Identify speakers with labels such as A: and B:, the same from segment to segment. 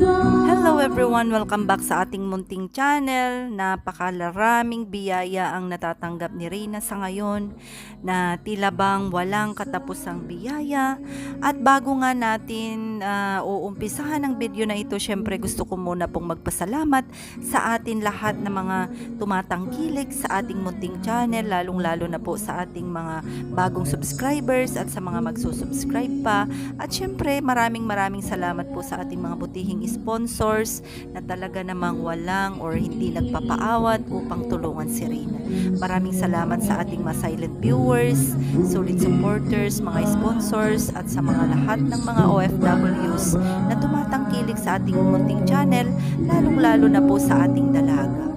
A: Hello everyone! Welcome back sa ating munting channel. Napakalaraming biyaya ang natatanggap ni Reyna sa ngayon na tila bang walang katapusang biyaya. At bago nga natin uumpisahan ang video na ito, syempre gusto ko muna pong magpasalamat sa atin lahat na mga tumatangkilik sa ating munting channel, lalong-lalo na po sa ating mga bagong subscribers at sa mga magsusubscribe pa. At syempre maraming salamat po sa ating mga butihing sponsors na talaga namang walang or hindi nagpapaawat upang tulungan si Reyna. Maraming salamat sa ating mga silent viewers, solid supporters, mga sponsors at sa mga lahat ng mga OFWs na tumatangkilik sa ating munting channel, lalong-lalo na po sa ating dalaga.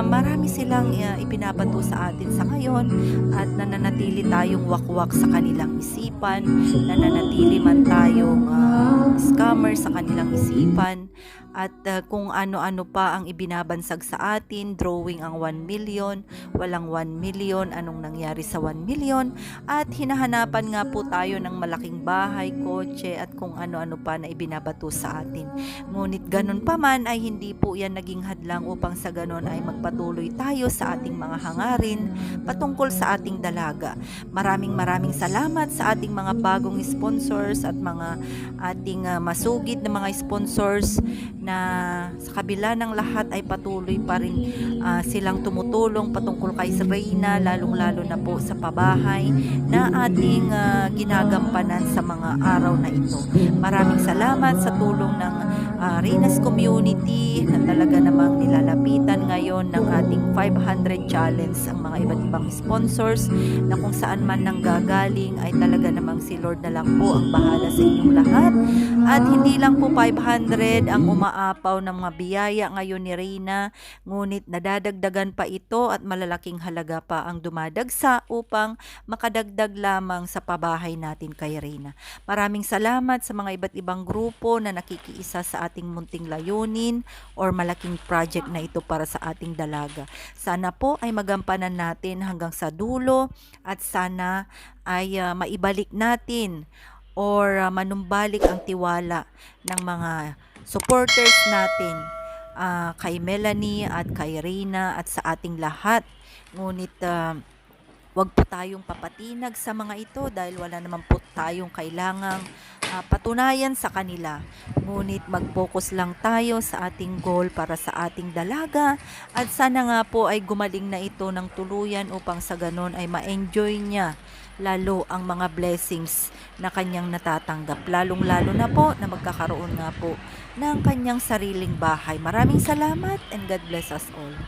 A: Marami silang ipinapato sa atin sa ngayon at nananatili tayong wakwak sa kanilang isipan, nananatili man tayong scammer sa kanilang isipan, at kung ano-ano pa ang ibinabansag sa atin, drawing ang 1 million, walang 1 million, anong nangyari sa 1 million, at hinahanapan nga po tayo ng malaking bahay, kotse, at kung ano-ano pa na ibinabato sa atin. Ngunit ganun pa man ay hindi po yan naging hadlang upang sa ganun ay magpatuloy tayo sa ating mga hangarin patungkol sa ating dalaga. Maraming salamat sa ating mga bagong sponsors at mga ating masugid na mga sponsors na sa kabila ng lahat ay patuloy pa rin silang tumutulong patungkol kay Reyna, lalong-lalo na po sa pabahay na ating ginagampanan sa mga araw na ito. Maraming salamat sa tulong ng Reyna's community na talaga namang nilalapitan ngayon ng ating 500 challenge ang mga iba't ibang sponsors na kung saan man nanggagaling ay talaga namang si Lord na lang po ang bahala sa inyong lahat. At hindi lang po 500 ang umaapaw ng mga biyaya ngayon ni Reyna, ngunit nadadagdagan pa ito at malalaking halaga pa ang dumadagsa upang makadagdag lamang sa pabahay natin kay Reyna. Maraming salamat sa mga iba't ibang grupo na nakikiisa sa ating munting layunin or malaking project na ito para sa ating dalaga. Sana po ay magampanan natin hanggang sa dulo at sana ay maibalik natin or manumbalik ang tiwala ng mga supporters natin kay Melanie at kay Reyna at sa ating lahat. Ngunit wag po tayong papatinag sa mga ito dahil wala naman po tayong kailangang patunayan sa kanila. Ngunit mag-focus lang tayo sa ating goal para sa ating dalaga at sana nga po ay gumaling na ito ng tuluyan upang sa ganon ay ma-enjoy niya lalo ang mga blessings na kanyang natatanggap. Lalong-lalo na po na magkakaroon nga po ng kanyang sariling bahay. Maraming salamat and God bless us all.